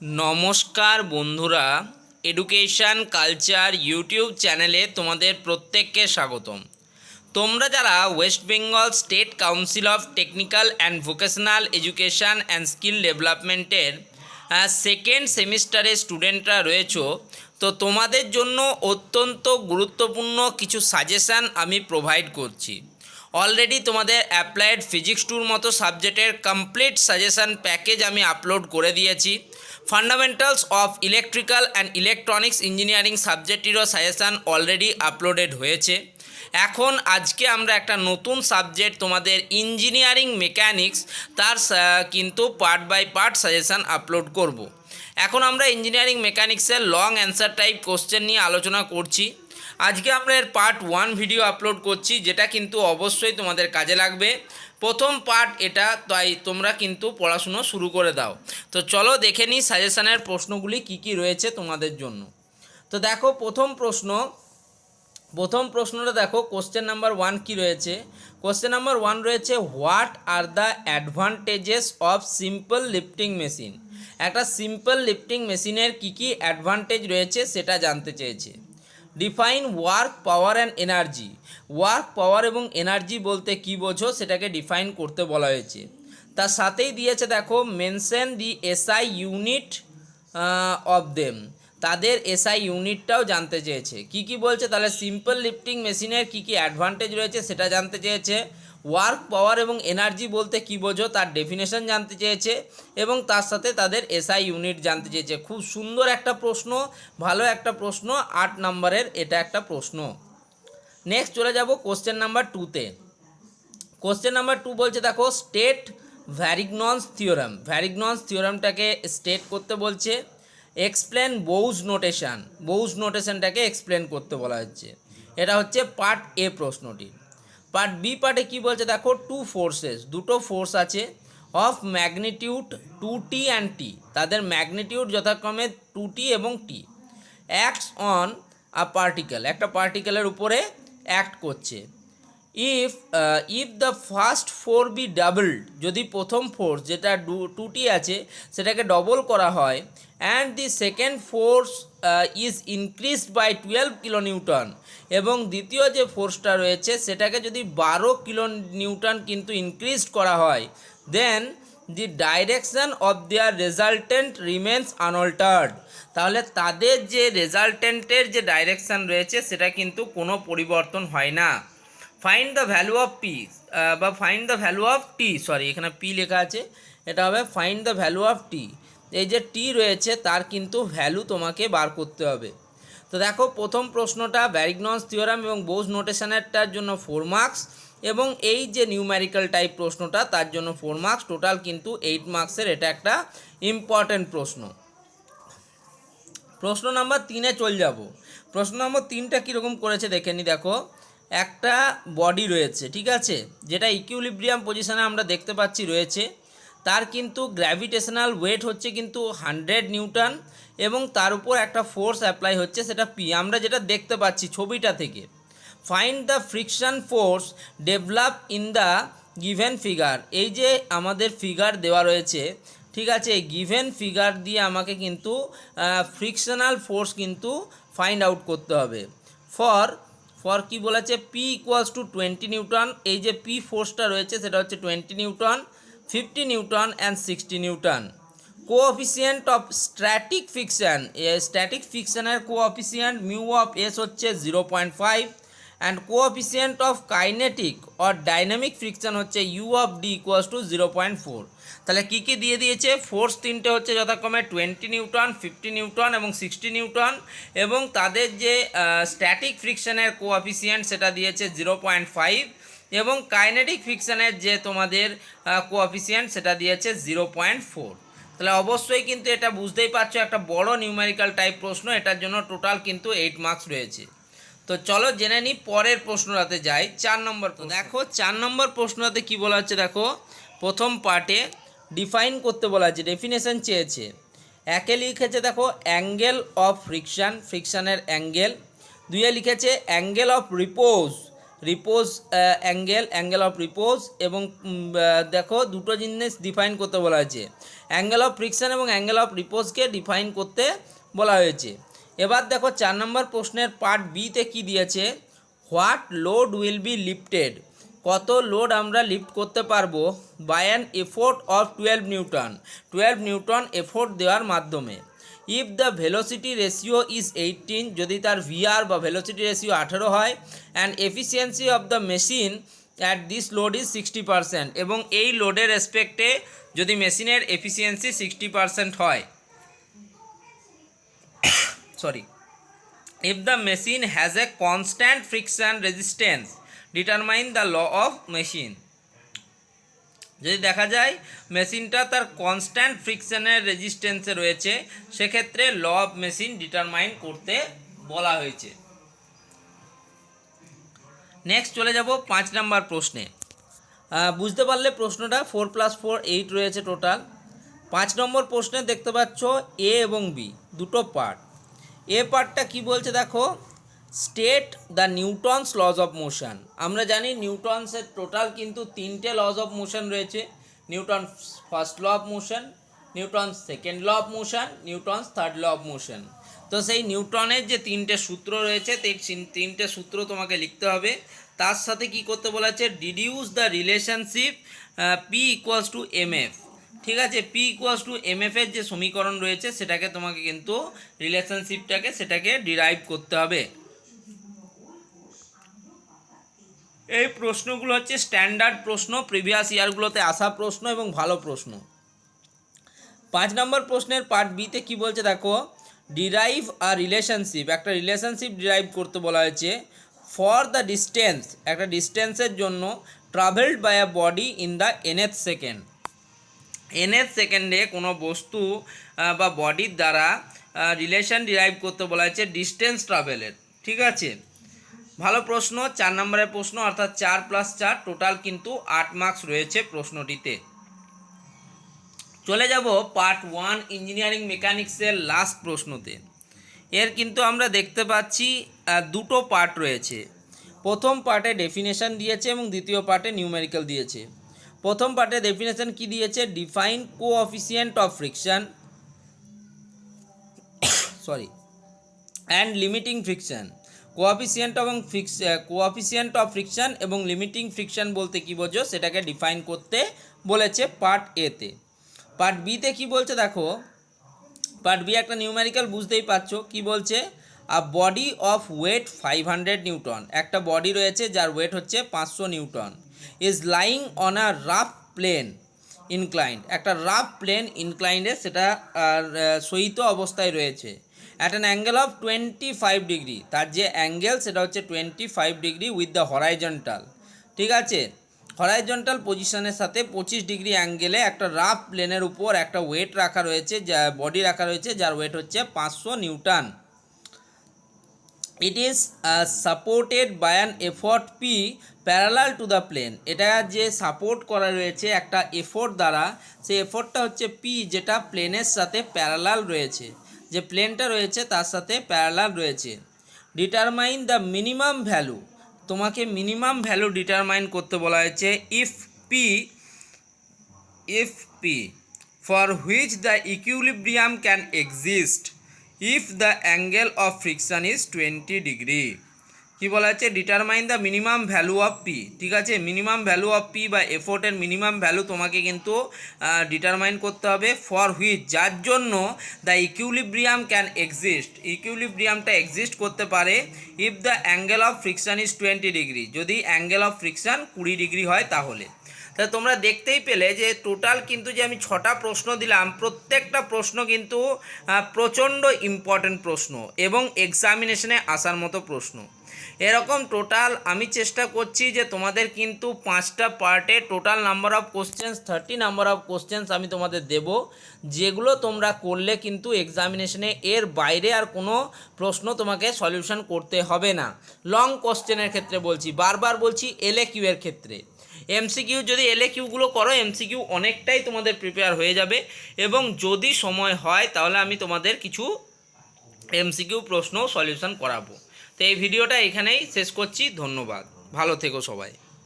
নমস্কার বন্ধুরা, education culture YouTube চ্যানেলে তোমাদের প্রত্যেককে স্বাগতম। তোমরা যারা West Bengal state council of technical and vocational education and skill ডেভেলপমেন্টের সেকেন্ড সেমিস্টারের স্টুডেন্টরা রয়েছো, তো তোমাদের জন্য অত্যন্ত গুরুত্বপূর্ণ কিছু সাজেশান আমি প্রোভাইড করছি। অলরেডি তোমাদের অ্যাপ্লাইড ফিজিক্স টুর মতো সাবজেক্টের কমপ্লিট সাজেশান প্যাকেজ আমি আপলোড করে দিয়েছি। Fundamentals of electrical and electronics engineering সাবজেক্টেরও সাজেশান অলরেডি আপলোডেড হয়েছে। এখন আজকে আমরা একটা নতুন সাবজেক্ট তোমাদের ইঞ্জিনিয়ারিং মেকানিক্স তার কিন্তু part by part suggestion upload করব। এখন আমরা ইঞ্জিনিয়ারিং মেকানিক্সের লং অ্যান্সার টাইপ কোশ্চেন নিয়ে আলোচনা করছি। আজকে আমরা এর পার্ট 1 ভিডিও আপলোড করছি, যেটা কিন্তু অবশ্যই তোমাদের কাজে লাগবে। প্রথম পার্ট এটা, তাই তোমরা কিন্তু পড়াশুনো শুরু করে দাও। তো চলো দেখে নিই সাজেশানের প্রশ্নগুলি কি কি রয়েছে তোমাদের জন্য। তো দেখো প্রথম প্রশ্নটা দেখো, কোশ্চেন নাম্বার 1 কি রয়েছে। কোশ্চেন নাম্বার 1 রয়েছে, what are the advantages of simple lifting machine. একটা সিম্পল লিফটিং মেশিনের কি কি অ্যাডভান্টেজ রয়েছে সেটা জানতে চেয়েছে। Define work power and energy. Work power এবং এনার্জি বলতে কি বোঝো সেটাকে ডিফাইন করতে বলা হয়েছে। তার সাথেই দিয়েছে দেখো, mention the SI unit of them. তাদের এসআই ইউনিটটাও জানতে চেয়েছে। কি কি বলছে তাহলে, সিম্পল লিফটিং মেশিনের কি কি অ্যাডভান্টেজ রয়েছে সেটা জানতে চেয়েছে। ওয়ার্ক পাওয়ার এবং এনার্জি বলতে কি বোঝো তার ডেফিনেশন জানতে চেয়েছে, এবং তার সাথে তাদের এসআই ইউনিট জানতে চেয়েছে। খুব সুন্দর একটা প্রশ্ন, ভালো একটা প্রশ্ন, 8 নম্বরের এটা একটা প্রশ্ন। নেক্সট চলে যাব কোশ্চেন নাম্বার 2-তে। কোশ্চেন নাম্বার 2 বলছে দেখো, স্টেট ভ্যারিগনস থিওরাম। ভ্যারিগনস থিওরামটাকে স্টেট করতে বলছে। Explain Bose notation. বোউজ নোটেশনটাকে এক্সপ্লেন করতে বলা হচ্ছে। এটা হচ্ছে পার্ট এ প্রশ্নটি। পার্ট বি পার্টে কি বলছে দেখো, টু ফোর্সেস, দুটো ফোর্স আছে, of magnitude 2t and T. তাদের ম্যাগনিটিউড যথাক্রমে 2t এবং টি। অ্যাক্টস অন আ পার্টিকেল, একটা পার্টিকেলের উপরে অ্যাক্ট করছে। If the first force be doubled, যদি প্রথম ফোর্স যেটা 2t আছে সেটাকে ডবল করা হয়, and the second force is increased by 12 kilo newton, এবং দ্বিতীয় যে ফোর্সটা রয়েছে সেটাকে যদি 12 কিলো নিউটন কিন্তু ইনক্রিজ করা হয়, then the direction of their resultant remains unaltered. তাহলে তাদের যে রেজাল্টেন্টের যে ডাইরেকশান রয়েছে সেটা কিন্তু কোনো পরিবর্তন হয় না। Find the value of P, বা find the value of T, sorry এখানে পি লেখা আছে, এটা হবে find the value of T. এই যে টি রয়েছে তার কিন্তু ভ্যালু তোমাকে বার করতে হবে। তো দেখো, প্রথম প্রশ্নটা ভ্যারিগনস থিওরাম এবং বোউজ নোটেশনেরটার জন্য 4 মার্কস, এবং এই যে নিউম্যারিক্যাল টাইপ প্রশ্নটা তার জন্য 4 মার্কস, টোটাল কিন্তু 8 মার্কসের এটা একটা ইম্পর্ট্যান্ট প্রশ্ন। প্রশ্ন নাম্বার 3-এ চল যাব। প্রশ্ন নম্বর 3টা কীরকম করেছে দেখে নি। দেখো, একটা বডি রয়েছে, ঠিক আছে, যেটা ইকুইলিব্রিয়াম পজিশনে আমরা দেখতে পাচ্ছি রয়েছে। তার কিন্তু গ্র্যাভিটেশনাল ওয়েট হচ্ছে কিন্তু 100 নিউটন, এবং তার উপর একটা ফোর্স অ্যাপ্লাই হচ্ছে, সেটা পি, আমরা যেটা দেখতে পাচ্ছি ছবিটা থেকে। Find the friction force develop in the given figure. এই যে আমাদের ফিগার দেওয়া রয়েছে, ঠিক আছে, এই গিভেন ফিগার দিয়ে আমাকে কিন্তু ফ্রিকশনাল ফোর্স কিন্তু ফাইন্ড আউট করতে হবে। ফর কি বলেছে, পি ইকুয়ালস টু 20 নিউটন। এই যে পি ফোর্সটা রয়েছে সেটা হচ্ছে 20 newton, 50 newton and 60 newton. Coefficient of static friction, static ফিকশনের কোঅফিসিয়েন্ট মিউ অফ এস হচ্ছে 0.5, and coefficient of kinetic or dynamic friction হচ্ছে U of D equals to 0.4। তাহলে কী কী দিয়ে দিয়েছে, ফোর্স তিনটে হচ্ছে যথাক্রমে 20 নিউটন, 50 নিউটন এবং 60 নিউটন, এবং তাদের যে স্ট্যাটিক ফ্রিকশনের কোঅফিসিয়েন্ট সেটা দিয়েছে 0.5, এবং কাইনেটিক ফ্রিকশনের যে তোমাদের কোঅফিসিয়েন্ট সেটা দিয়েছে 0.4। তাহলে অবশ্যই কিন্তু এটা বুঝতেই পারছো একটা বড় নিউমেরিক্যাল টাইপ প্রশ্ন, এটার জন্য টোটাল কিন্তু 8 মার্কস রয়েছে। তো চলো জেনে নিই পরের প্রশ্নটাতে যাই, 4 নম্বর। তো দেখো 4 নম্বর প্রশ্নটাতে কি বলা হচ্ছে দেখো, প্রথম পার্টে ডিফাইন করতে বলা হচ্ছে, ডেফিনেশন চেয়েছে। একে লিখেছে দেখো অ্যাঙ্গেল অফ ফ্রিকশান, ফ্রিকশানের অ্যাঙ্গেল। 2-এ লিখেছে অ্যাঙ্গেল অফ রিপোজ, রিপোজ অ্যাঙ্গেল অফ রিপোজ এবং দেখো দুটো জিনিস ডিফাইন করতে বলা হয়েছে, অ্যাঙ্গেল অফ ফ্রিকশন এবং অ্যাঙ্গেল অফ রিপোজকে ডিফাইন করতে বলা হয়েছে। এবার দেখো 4 নম্বর প্রশ্নের পার্ট বিতে কি দিয়েছে, what load will be lifted, কত লোড আমরা লিফট করতে পারবো by an effort of 12 newton, 12 newton effort দেওয়ার মাধ্যমে। If the velocity ratio is 18, যদি তার ভিআর বা ভেলোসিটি রেশিও 18 হয়, and efficiency of the machine at this load is 60%, এবং এই লোডের রেসপেক্টে যদি মেশিনের এফিসিয়েন্সি 60% হয়, sorry, if the machine has a constant friction resistance, determine the law of machine, যদি দেখা যায় মেশিনটা তার কনস্ট্যান্ট ফ্রিকশনের রেজিস্ট্যান্সে রয়েছে, সেক্ষেত্রে ল অফ মেশিন ডিটারমাইন করতে বলা হয়েছে। নেক্সট চলে যাব 5 নম্বর প্রশ্নে। বুঝতে পারলে প্রশ্নটা 4 + 4 8 রয়েছে টোটাল। 5 নম্বর প্রশ্নে দেখতে পাচ্ছ এ এবং বি দুটো পার্ট। এ পার্টটা কি বলছে দেখো, state the Newton's laws of motion. আমরা জানি নিউটনসের টোটাল কিন্তু 3টে লজ অফ মোশন রয়েছে, Newton first law of motion, Newton second law of motion, Newton's third law of motion. তো সেই নিউটনের যে 3টে সূত্র রয়েছে, সেই 3টে সূত্র তোমাকে লিখতে হবে। তার সাথে কি করতে বলা আছে, deduce the relationship P equals to MF. ঠিক আছে, পি ইকুয়ালস টু এমএফ এর যে সমীকরণ রয়েছে সেটাকে তোমাকে কিন্তু সেটাকে ডিরাইভ করতে হবে। এই প্রশ্নগুলো হচ্ছে স্ট্যান্ডার্ড প্রশ্ন, প্রিভিয়াস ইয়ারগুলোতে আসা প্রশ্ন এবং ভালো প্রশ্ন। 5 নম্বর প্রশ্নের পার্ট বিতে কি বলছে দেখো, ডিরাইভ আ রিলেশনশিপ, একটা রিলেশনশিপ ডিরাইভ করতে বলা হয়েছে ফর দ্য ডিস্টেন্স, একটা ডিস্টেন্সের জন্য travelled by a body in the nth second. nth সেকেন্ডে কোনো বস্তু বা বডির দ্বারা রিলেশন ডিরাইভ করতে বলা হয়েছে ডিস্টেন্স ট্রাভেলের। ঠিক আছে, ভালো প্রশ্ন, 4 নম্বরের প্রশ্ন, অর্থাৎ 4 + 4 টোটাল কিন্তু 8 মার্কস রয়েছে প্রশ্নটিতে। চলে যাব পার্ট 1 ইঞ্জিনিয়ারিং মেকানিক্সের লাস্ট প্রশ্নতে। এর কিন্তু আমরা দেখতে পাচ্ছি দুটো পার্ট রয়েছে। প্রথম পার্টে ডেফিনেশন দিয়েছে এবং দ্বিতীয় পার্টে নিউমেরিক্যাল দিয়েছে। প্রথম পার্টে ডেফিনেশন কি দিয়েছে, define coefficient of friction and limiting friction. Coefficient of friction এবং লিমিটিং ফ্রিকশন বলতে কি বোঝো সেটাকে ডিফাইন করতে বলেছে পার্ট এতে। পার্ট বিতে কি বলছে দেখো, পার্ট বি একটা নিউমেরিক্যাল, বুঝতেই পারছো কি বলছে, a body of weight 500 newton, একটা বডি রয়েছে যার ওয়েট হচ্ছে 500 newton, is lying on a rough plane inclined, একটা রাফ প্লেন ইনক্লাইন্ডে সেটা সহিত অবস্থায় রয়েছে, at an angle of 25 degree, তার যে অ্যাঙ্গেল সেটা হচ্ছে 25 ডিগ্রি উইথ দ্য হরাইজন্টাল। ঠিক আছে, হরাইজন্টাল পজিশনের সাথে 25 ডিগ্রি অ্যাঙ্গেলে একটা রাফ প্লেনের উপর একটা ওয়েট রাখা রয়েছে, যা বডি রাখা রয়েছে যার ওয়েট হচ্ছে 500 newton. It is supported by an effort P parallel to the plane, এটা যে সাপোর্ট করা রয়েছে একটা এফোর্ট দ্বারা, সেই এফোর্টটা হচ্ছে পি, যেটা প্লেনের সাথে প্যারালাল রয়েছে, যে প্লেনটা রয়েছে তার সাথে প্যারালাল রয়েছে। ডিটারমাইন দ্য মিনিমাম ভ্যালু, তোমাকে মিনিমাম ভ্যালু ডিটারমাইন করতে বলা হয়েছে if P for which the equilibrium can exist if the angle of friction is 20 degree. কি বলা হচ্ছে, determine the minimum value of P. ঠিক আছে, মিনিমাম ভ্যালু অফ পি বা এফোর্টের মিনিমাম ভ্যালু তোমাকে কিন্তু ডিটারমাইন করতে হবে, ফর হুইচ, যার জন্য দ্য ইকুইলিব্রিয়াম ক্যান এক্সিস্ট, ইকুইলিব্রিয়ামটা এক্সিস্ট করতে পারে, if the angle of friction is 20 degree, যদি অ্যাঙ্গেল অফ ফ্রিকশন 20 ডিগ্রি হয় তাহলে। তা তোমরা দেখতেই পেলে যে টোটাল কিন্তু যে আমি 6টা প্রশ্ন দিলাম, প্রত্যেকটা প্রশ্ন কিন্তু প্রচণ্ড ইম্পর্টেন্ট প্রশ্ন এবং এক্সামিনেশনে আসার মতো প্রশ্ন। এরকম টোটাল আমি চেষ্টা করছি যে তোমাদের কিন্তু 5টা পার্টে total number of questions 30 number of questions আমি তোমাদের দেব, যেগুলো তোমরা করলে কিন্তু এক্সামিনেশনে এর বাইরে আর কোনো প্রশ্ন তোমাকে সলিউশন করতে হবে না। লং কোশ্চেনের ক্ষেত্রে বলছি, বারবার বলছি, এলএকিউ এর ক্ষেত্রে। এমসিকিউ যদি এলএকিউগুলো করো, এমসিকিউ অনেকটাই তোমাদের প্রিপেয়ার হয়ে যাবে, এবং যদি সময় হয় তাহলে আমি তোমাদের কিছু এমসিকিউ প্রশ্ন সলিউশন করাবো। তো এই ভিডিওটা এখানেই শেষ করছি, ধন্যবাদ। ভালো থেকো সবাই।